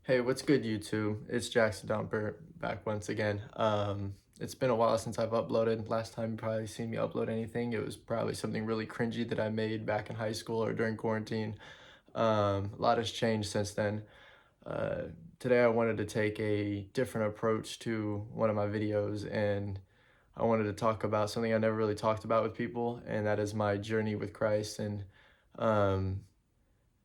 Hey, what's good, YouTube? It's Jackson Dumper back once again. It's been a while since I've uploaded. Last time you probably seen me upload anything, it was probably something really cringy that I made back in high school or during quarantine. A lot has changed since then. Uh, Today I wanted to take a different approach to one of my videos, and I wanted to talk about something I never really talked about with people, and that is my journey with Christ um,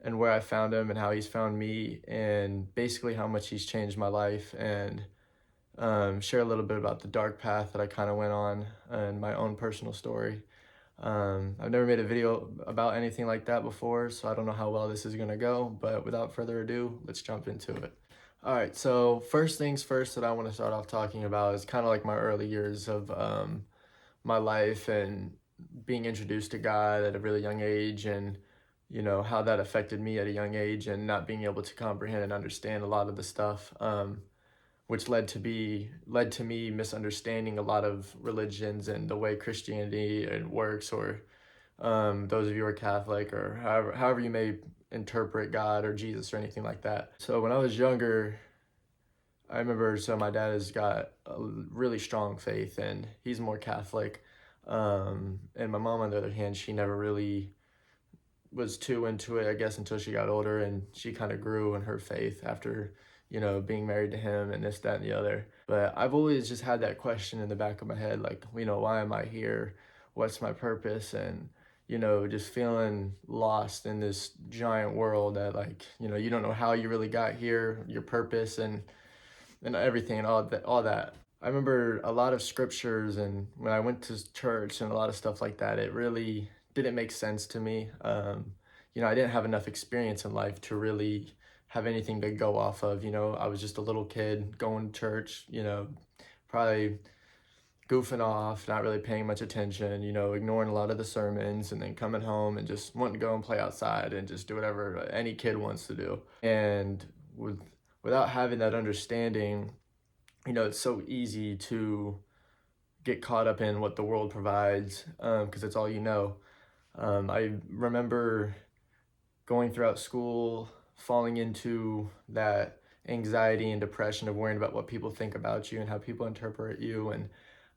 and where I found him and how he's found me and basically how much he's changed my life and share a little bit about the dark path that I kind of went on and my own personal story. I've never made a video about anything like that before, so I don't know how well this is gonna go, but without further ado, let's jump into it. All right, so first things first that I want to start off talking about is kind of like my early years of my life and being introduced to God at a really young age and how that affected me at a young age and not being able to comprehend and understand a lot of the stuff, which led to me misunderstanding a lot of religions and the way Christianity works, or those of you who are Catholic, or however you may interpret God or Jesus or anything like that. So when I was younger, I remember, so my dad has got a really strong faith and he's more Catholic. And my mom, on the other hand, she never really was too into it, I guess, until she got older, and she kind of grew in her faith after, being married to him and this, that, and the other. But I've always just had that question in the back of my head, like, why am I here? What's my purpose? And, just feeling lost in this giant world that, like, you don't know how you really got here, your purpose, and everything and all that. I remember a lot of scriptures, and when I went to church and a lot of stuff like that, it really didn't make sense to me. I didn't have enough experience in life to really have anything to go off of. I was just a little kid going to church, probably goofing off, not really paying much attention, ignoring a lot of the sermons, and then coming home and just wanting to go and play outside and just do whatever any kid wants to do. And without having that understanding, it's so easy to get caught up in what the world provides, because it's all you know. I remember going throughout school, falling into that anxiety and depression of worrying about what people think about you and how people interpret you. And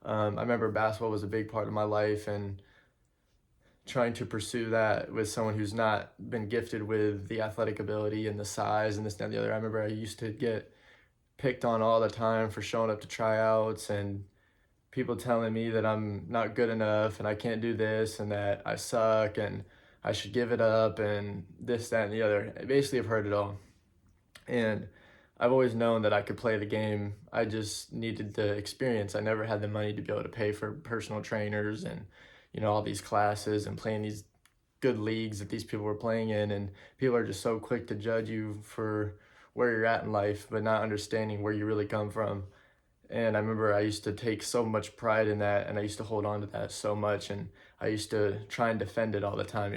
I remember basketball was a big part of my life, and trying to pursue that with someone who's not been gifted with the athletic ability and the size and this and the other. I remember I used to get picked on all the time for showing up to tryouts, and people telling me that I'm not good enough and I can't do this and that I suck and I should give it up and this, that, and the other. Basically, I've heard it all. And I've always known that I could play the game. I just needed the experience. I never had the money to be able to pay for personal trainers and, all these classes and playing these good leagues that these people were playing in. And people are just so quick to judge you for where you're at in life, but not understanding where you really come from. And I remember I used to take so much pride in that, and I used to hold on to that so much, and I used to try and defend it all the time.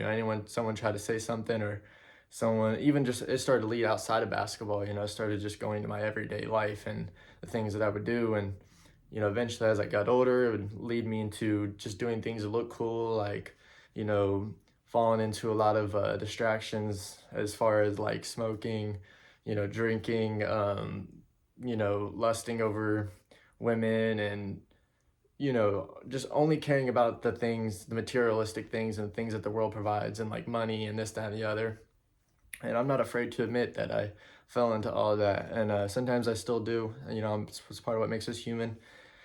Someone tried to say something, or someone even just, it started to lead outside of basketball. It started just going to my everyday life and the things that I would do. And eventually, as I got older, it would lead me into just doing things that look cool, like, you know, falling into a lot of distractions as far as like smoking, drinking, lusting over women, and just only caring about the things, the materialistic things and things that the world provides, and like money and this, that, and the other. And I'm not afraid to admit that I fell into all of that, and sometimes I still do. It's part of what makes us human.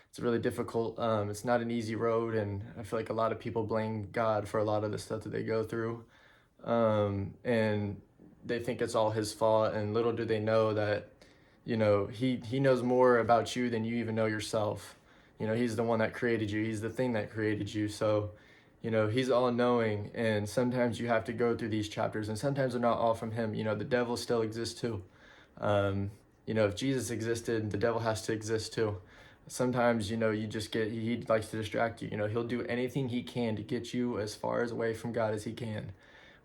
It's really difficult. It's not an easy road, and I feel like a lot of people blame God for a lot of the stuff that they go through, and they think it's all his fault, and little do they know that he knows more about you than you even know yourself. He's the one that created you. He's the thing that created you. So he's all knowing, and sometimes you have to go through these chapters, and sometimes they're not all from him. The devil still exists too. If Jesus existed, the devil has to exist too. Sometimes you just get, he likes to distract you. He'll do anything he can to get you as far as away from God as he can,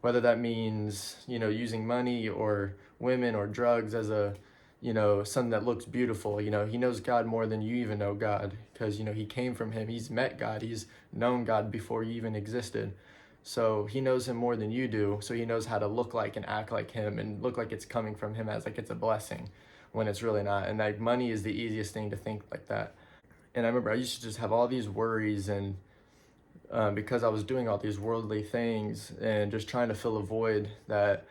whether that means using money or women or drugs as a something that looks beautiful. He knows God more than you even know God, because he came from him. He's met God. He's known God before you even existed. So he knows him more than you do. So he knows how to look like and act like him and look like it's coming from him as like it's a blessing when it's really not. And like money is the easiest thing to think like that. And I remember I used to just have all these worries and because I was doing all these worldly things and just trying to fill a void that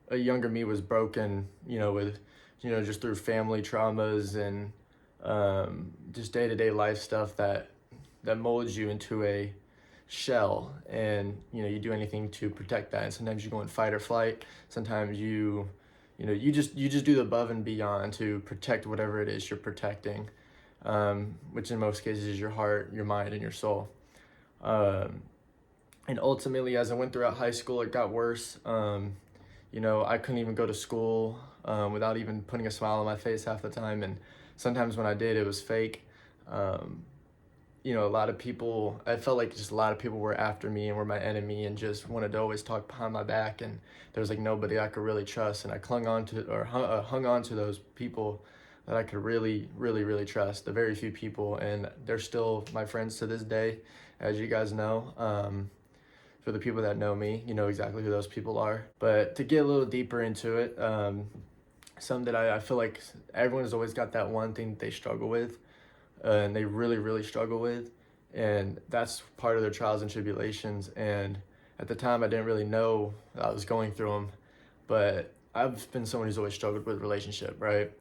a younger me was broken, with, just through family traumas and just day to day life stuff that molds you into a shell, and you do anything to protect that. And sometimes you go in fight or flight. Sometimes you just do the above and beyond to protect whatever it is you're protecting, which in most cases is your heart, your mind, and your soul. And ultimately, as I went throughout high school, it got worse. I couldn't even go to school without even putting a smile on my face half the time. And sometimes when I did, it was fake. A lot of people, I felt like just a lot of people were after me and were my enemy and just wanted to always talk behind my back. And there was like nobody I could really trust. And I hung on to those people that I could really, really, really trust, the very few people. And they're still my friends to this day, as you guys know. For the people that know me, you know exactly who those people are. But to get a little deeper into it, something that I feel like everyone has always got that one thing that they struggle with, and they really, really struggle with. And that's part of their trials and tribulations. And at the time, I didn't really know I was going through them. But I've been someone who's always struggled with relationship, right?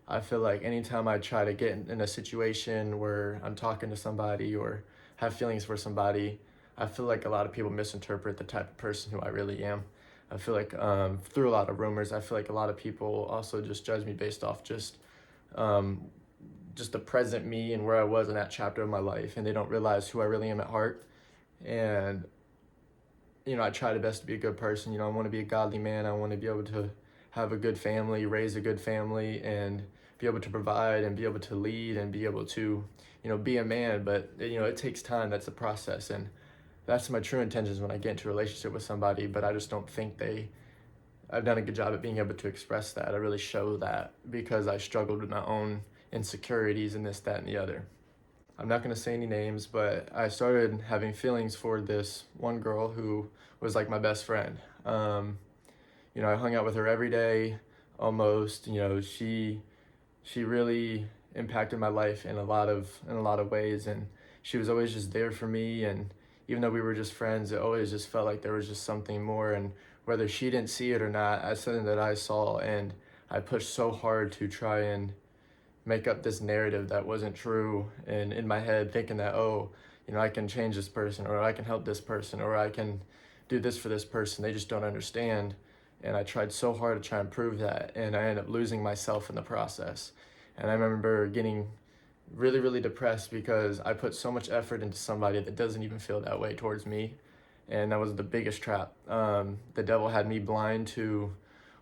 I feel like anytime I try to get in a situation where I'm talking to somebody or have feelings for somebody, I feel like a lot of people misinterpret the type of person who I really am. I feel like through a lot of rumors, I feel like a lot of people also just judge me based off um, just the present me and where I was in that chapter of my life, and they don't realize who I really am at heart. And I try the best to be a good person. I want to be a godly man. I want to be able to have a good family, raise a good family, and be able to provide and be able to lead and be able to, be a man. But, it takes time. That's a process. And that's my true intentions when I get into a relationship with somebody, but I just don't think I've done a good job at being able to express that. I really show that because I struggled with my own insecurities and this, that, and the other. I'm not going to say any names, but I started having feelings for this one girl who was like my best friend. I hung out with her every day almost. She really impacted my life in a lot of ways, and she was always just there for me. And even though we were just friends, it always just felt like there was just something more. And whether she didn't see it or not, that's something that I saw, and I pushed so hard to try and make up this narrative that wasn't true, and in my head thinking that, oh, I can change this person, or I can help this person, or I can do this for this person. They just don't understand. And I tried so hard to try and prove that, and I ended up losing myself in the process. And I remember getting really, really depressed because I put so much effort into somebody that doesn't even feel that way towards me. And that was the biggest trap. The devil had me blind to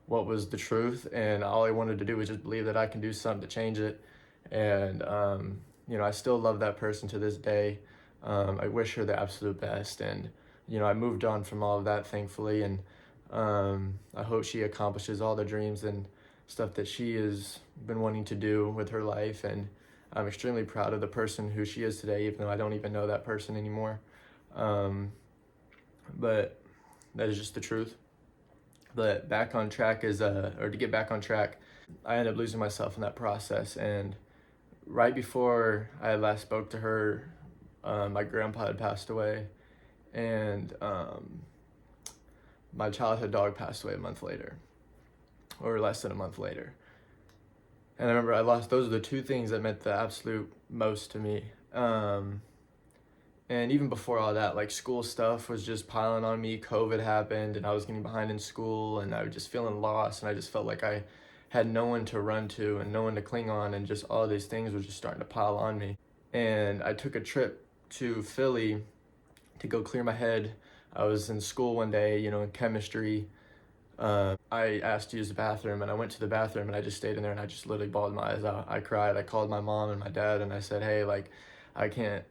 what was the truth, and all I wanted to do was just believe that I can do something to change it. And I still love that person to this day. I wish her the absolute best, and I moved on from all of that, thankfully. And I hope she accomplishes all the dreams and stuff that she has been wanting to do with her life. And I'm extremely proud of the person who she is today, even though I don't even know that person anymore. But that is just the truth. But back on track or to get back on track, I ended up losing myself in that process. And right before I last spoke to her, my grandpa had passed away, and my childhood dog passed away a month later, or less than a month later. And I remember those are the two things that meant the absolute most to me. And even before all that, like school stuff was just piling on me. COVID happened and I was getting behind in school, and I was just feeling lost, and I just felt like I had no one to run to and no one to cling on, and just all these things were just starting to pile on me. And I took a trip to Philly to go clear my head. I was in school one day, in chemistry. I asked to use the bathroom, and I went to the bathroom, and I just stayed in there, and I just literally bawled my eyes out. I cried. I called my mom and my dad, and I said, hey, like, I can't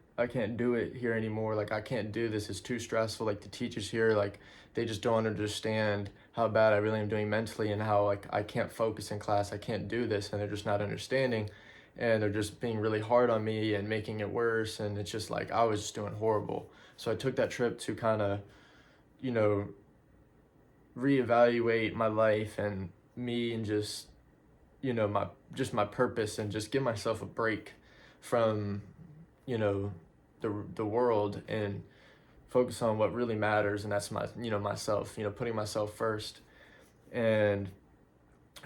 do it here anymore. Like, I can't do this. It's too stressful. Like, the teachers here, like, they just don't understand how bad I really am doing mentally, and how, like, I can't focus in class. I can't do this, and they're just not understanding. And they're just being really hard on me and making it worse. And it's just like, I was just doing horrible. So I took that trip to kind of you know, reevaluate my life and me, and just, my purpose, and just give myself a break from, you know, the world, and focus on what really matters, and that's myself, putting myself first. And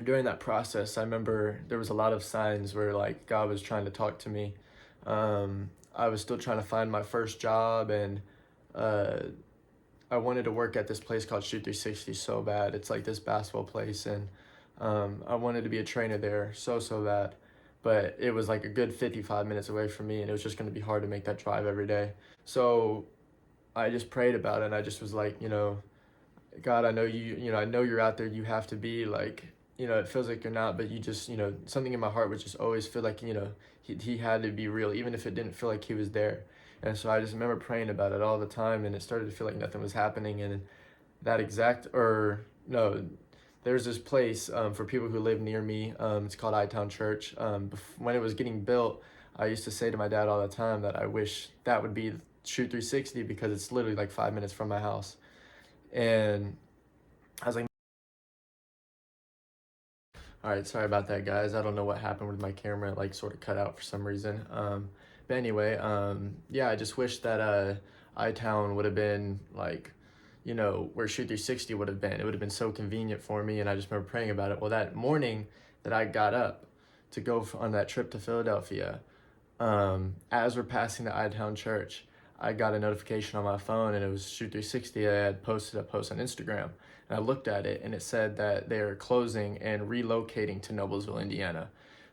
during that process, I remember there was a lot of signs where like God was trying to talk to me. I was still trying to find my first job, and uh, I wanted to work at this place called Shoot 360 so bad. It's like this basketball place, and I wanted to be a trainer there so bad. But it was like a good 55 minutes away from me, and it was just going to be hard to make that drive every day. So I just prayed about it, and I just was like, God, I know I know you're out there. You have to be like, it feels like you're not, but you just, something in my heart would just always feel like, he had to be real, even if it didn't feel like he was there. And so I just remember praying about it all the time, and it started to feel like nothing was happening. And that exact, or no, there's this place for people who live near me. It's called iTown Church. When it was getting built, I used to say to my dad all the time that I wish that would be Shoot 360, because it's literally like 5 minutes from my house. And I was like, all right, sorry about that, guys. I don't know what happened with my camera. It like sort of cut out for some reason. But anyway, yeah, I just wish that iTown would have been like, where Shoot 360 would have been. It would have been so convenient for me. And I just remember praying about it. Well, that morning that I got up to go on that trip to Philadelphia, as we're passing the iTown Church, I got a notification on my phone, and it was Shoot 360. I had posted a post on Instagram, and I looked at it, and it said that they are closing and relocating to Noblesville, Indiana,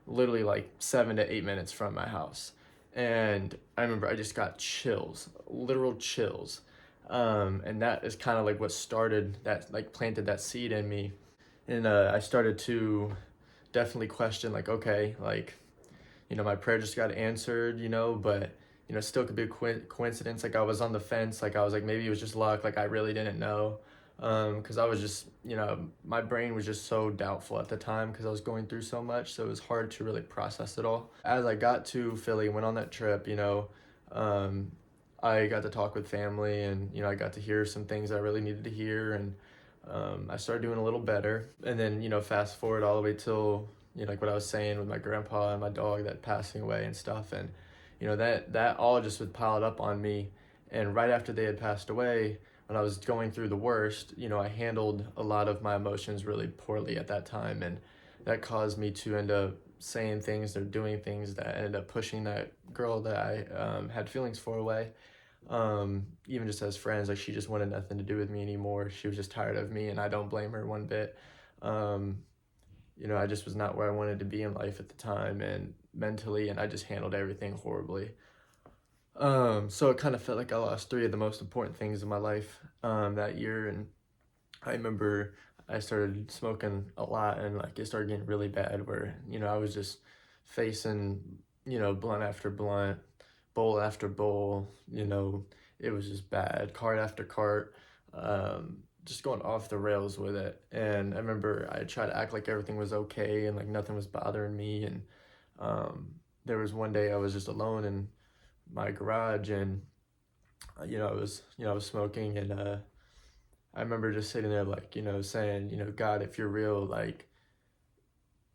literally like 7 to 8 minutes from my house. And I remember I just got chills, literal chills. And that is kind of like what started that, like planted that seed in me. And I started to definitely question, like, okay, like, my prayer just got answered, but, it still could be a coincidence. Like, I was on the fence. Like, I was like, maybe it was just luck. Like, I really didn't know. Because I was just, my brain was just so doubtful at the time, because I was going through so much. So it was hard to really process it all. As I got to Philly, went on that trip, um, I got to talk with family, and, I got to hear some things I really needed to hear. And I started doing a little better. And then, fast forward all the way till, like what I was saying with my grandpa and my dog that passing away and stuff. And, that all just would pile up on me. And right after they had passed away, when I was going through the worst, I handled a lot of my emotions really poorly at that time. And that caused me to end up saying things or doing things that ended up pushing that girl that I had feelings for away. Even just as friends, like, she just wanted nothing to do with me anymore. She was just tired of me, and I don't blame her one bit. Um, I just was not where I wanted to be in life at the time, and mentally, and I just handled everything horribly. So it kind of felt like I lost three of the most important things in my life that year. And I remember I started smoking a lot, and like it started getting really bad, where, I was just facing, blunt after blunt, bowl after bowl, it was just bad, cart after cart, just going off the rails with it. And I remember I tried to act like everything was okay, and like nothing was bothering me. And um, there was one day I was just alone in my garage, and I was smoking, and I remember just sitting there, like, saying, God, if you're real, like,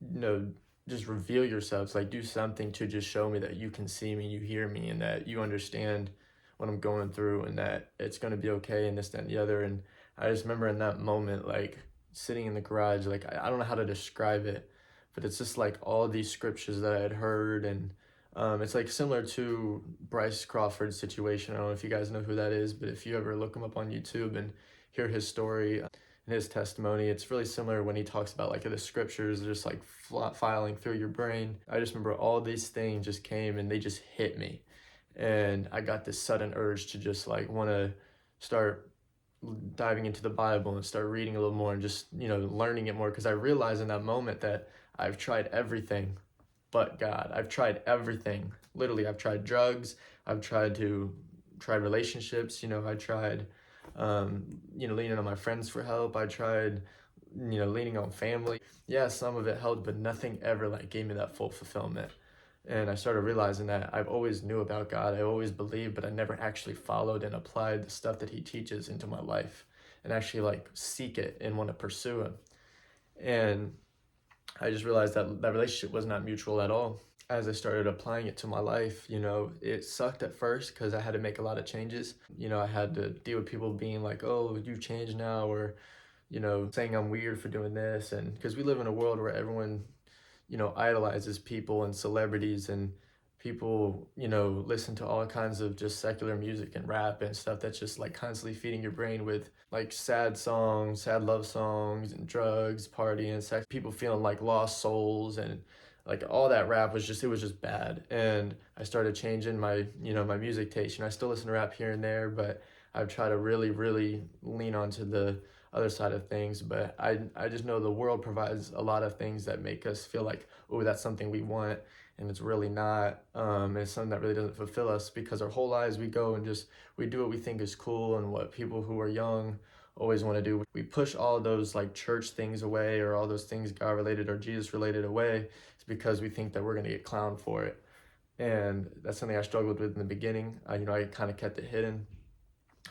you know, just reveal yourselves, like, do something to just show me that you can see me, you hear me, and that you understand what I'm going through, and that it's going to be okay, and this, that, and the other. And I just remember in that moment, like, sitting in the garage, like, I don't know how to describe it, but it's just like all these scriptures that I had heard. And it's like similar to Bryce Crawford's situation. I don't know if you guys know who that is, but if you ever look him up on YouTube and hear his story and his testimony, it's really similar when he talks about like the scriptures just like filing through your brain. I just remember all these things just came, and they just hit me, and I got this sudden urge to just like want to start diving into the Bible and start reading a little more, and just, learning it more, because I realized in that moment that I've tried everything but God. I've tried everything. Literally, I've tried drugs. I've tried relationships. I tried, leaning on my friends for help. I tried, leaning on family. Yeah, some of it helped, but nothing ever like gave me that full fulfillment. And I started realizing that I've always knew about God. I always believed, but I never actually followed and applied the stuff that he teaches into my life. and actually like seek it and want to pursue him. And I just realized that that relationship was not mutual at all. As I started applying it to my life, it sucked at first because I had to make a lot of changes. I had to deal with people being like, oh, you've changed now, or, saying I'm weird for doing this. And because we live in a world where everyone, idolizes people and celebrities, and people, listen to all kinds of just secular music and rap and stuff that's just like constantly feeding your brain with like sad songs, sad love songs, and drugs, partying, sex, people feeling like lost souls, and like all that rap was just, it was just bad. And I started changing my, my music taste. I still listen to rap here and there, but I've tried to really, really lean onto the other side of things. But I just know the world provides a lot of things that make us feel like, oh, that's something we want, and it's really not. It's something that really doesn't fulfill us, because our whole lives we go and just we do what we think is cool and what people who are young always want to do. We push all those like church things away, or all those things God related or Jesus related away. It's because we think that we're going to get clowned for it. And that's something I struggled with in the beginning. I kind of kept it hidden,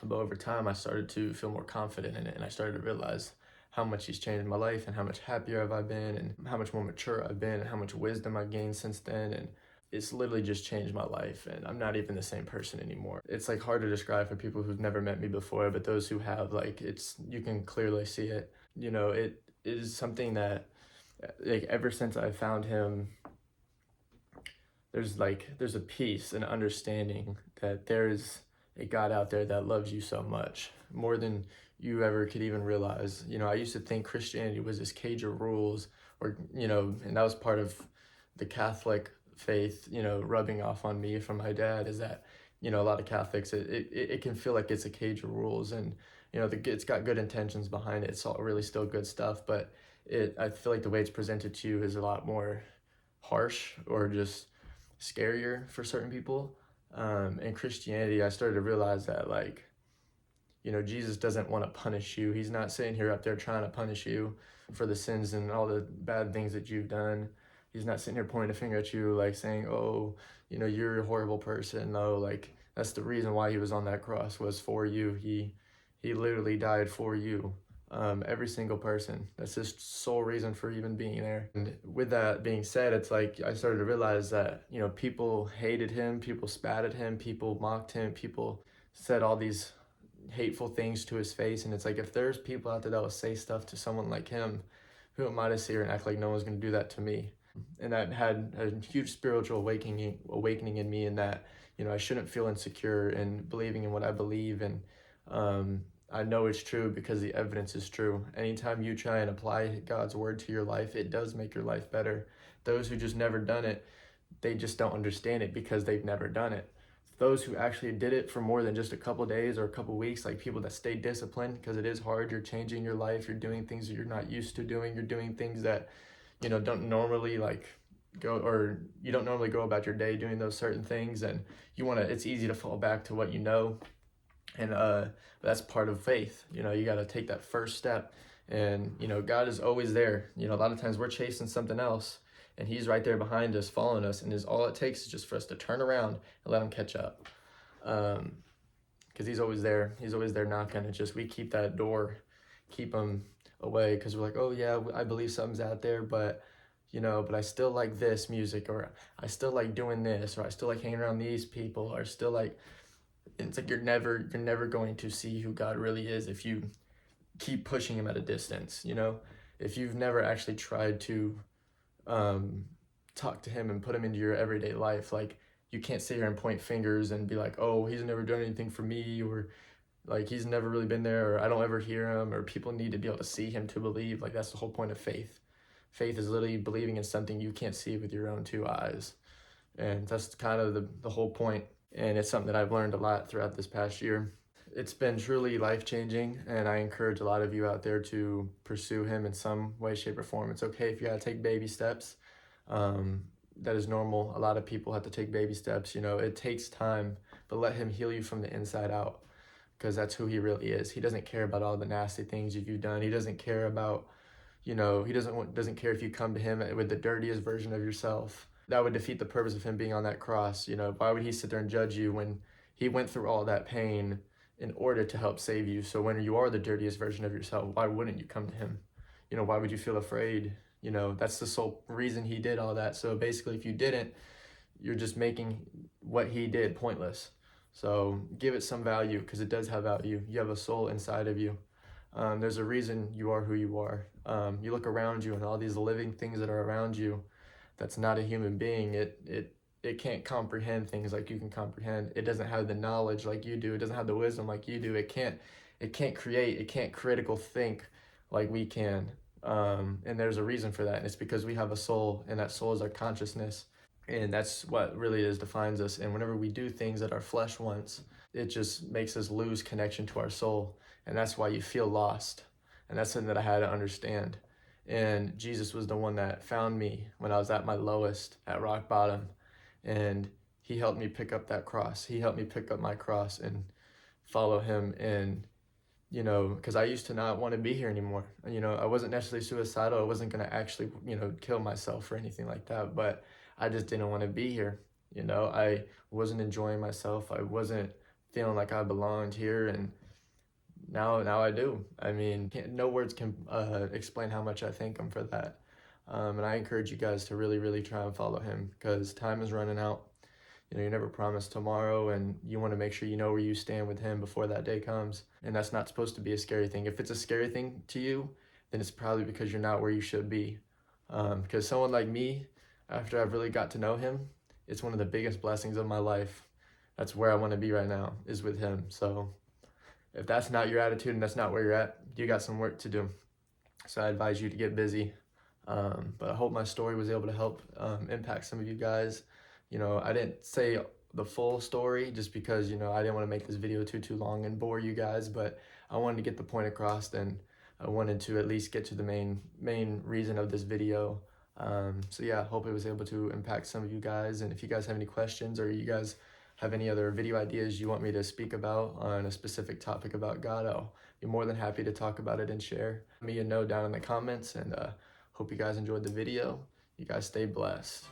but over time I started to feel more confident in it, and I started to realize how much he's changed my life, and how much happier have I been, and how much more mature I've been, and how much wisdom I've gained since then. And it's literally just changed my life, and I'm not even the same person anymore. It's like hard to describe for people who've never met me before, but those who have, like, you can clearly see it. It is something that, like, ever since I found him, there's a peace and understanding that there is a God out there that loves you so much, more than you ever could even realize. I used to think Christianity was this cage of rules, or, and that was part of the Catholic faith, rubbing off on me from my dad, is that, a lot of Catholics, it can feel like it's a cage of rules, and, it's got good intentions behind it. It's all really still good stuff, but I feel like the way it's presented to you is a lot more harsh, or just scarier for certain people. In Christianity, I started to realize that, like, Jesus doesn't want to punish you. He's not sitting here up there trying to punish you for the sins and all the bad things that you've done. He's not sitting here pointing a finger at you, like saying, oh, you're a horrible person. No, like, that's the reason why he was on that cross, was for you. He literally died for you. Every single person. That's his sole reason for even being there. And with that being said, it's like I started to realize that, people hated him, people spat at him, people mocked him, people said all these hateful things to his face. And it's like, if there's people out there that will say stuff to someone like him, who am I to sit here and act like no one's going to do that to me? And that had a huge spiritual awakening in me, in that, I shouldn't feel insecure in believing in what I believe. And I know it's true because the evidence is true. Anytime you try and apply God's word to your life, it does make your life better. Those who just never done it, they just don't understand it because they've never done it. Those who actually did it for more than just a couple days or a couple weeks, like people that stay disciplined, because it is hard. You're changing your life. You're doing things that you're not used to doing. You're doing things that, don't normally you don't normally go about your day doing those certain things. And it's easy to fall back to what you know. And that's part of faith. You got to take that first step. And, God is always there. A lot of times we're chasing something else, and he's right there behind us, following us. And all it takes is just for us to turn around and let him catch up. Because he's always there. He's always there knocking. It's just we keep that door, keep him away, because we're like, oh, yeah, I believe something's out there, but I still like this music, or I still like doing this, or I still like hanging around these people, or still like, it's like you're never going to see who God really is if you keep pushing him at a distance. If you've never actually tried to talk to him and put him into your everyday life, like, you can't sit here and point fingers and be like, oh, he's never done anything for me, or like he's never really been there, or I don't ever hear him, or people need to be able to see him to believe. Like, that's the whole point of faith. Faith is literally believing in something you can't see with your own two eyes. And that's kind of the whole point. And it's something that I've learned a lot throughout this past year. It's been truly life-changing, and I encourage a lot of you out there to pursue him in some way, shape, or form. It's okay if you gotta take baby steps. That is normal. A lot of people have to take baby steps. It takes time, but let him heal you from the inside out, because that's who he really is. He doesn't care about all the nasty things you've done. He doesn't care about, he doesn't care if you come to him with the dirtiest version of yourself. That would defeat the purpose of him being on that cross. Why would he sit there and judge you when he went through all that pain in order to help save you. So when you are the dirtiest version of yourself, why wouldn't you come to him? You know, why would you feel afraid? You know, that's the sole reason he did all that. So basically, if you didn't, you're just making what he did pointless. So give it some value, because it does have value. You have a soul inside of you. There's a reason you are who you are. You look around you and all these living things that are around you, that's not a human being. It can't comprehend things like you can comprehend. It doesn't have the knowledge like you do. It doesn't have the wisdom like you do. It can't create. It can't critical think like we can. And there's a reason for that. And it's because we have a soul, and that soul is our consciousness. And that's what really is defines us. And whenever we do things that our flesh wants, it just makes us lose connection to our soul. And that's why you feel lost. And that's something that I had to understand. And Jesus was the one that found me when I was at my lowest, at rock bottom. And he helped me pick up that cross. He helped me pick up my cross and follow him. And, you know, because I used to not want to be here anymore. You know, I wasn't necessarily suicidal. I wasn't going to actually, you know, kill myself or anything like that. But I just didn't want to be here. You know, I wasn't enjoying myself. I wasn't feeling like I belonged here. And now I do. I mean, no words can explain how much I thank him for that. And I encourage you guys to really, really try and follow him, because time is running out. You know, you never promised tomorrow, and you want to make sure you know where you stand with him before that day comes. And that's not supposed to be a scary thing. If it's a scary thing to you, then it's probably because you're not where you should be. Because someone like me, after I've really got to know him, it's one of the biggest blessings of my life. That's where I want to be right now, is with him. So if that's not your attitude and that's not where you're at, you got some work to do. So I advise you to get busy. But I hope my story was able to help impact some of you guys. You know, I didn't say the full story just because, you know, I didn't want to make this video too long and bore you guys, but I wanted to get the point across, and I wanted to at least get to the main reason of this video. So yeah, I hope it was able to impact some of you guys. And if you guys have any questions, or you guys have any other video ideas you want me to speak about on a specific topic about God, I'll be more than happy to talk about it and share. Let me know down in the comments, and hope you guys enjoyed the video. You guys stay blessed.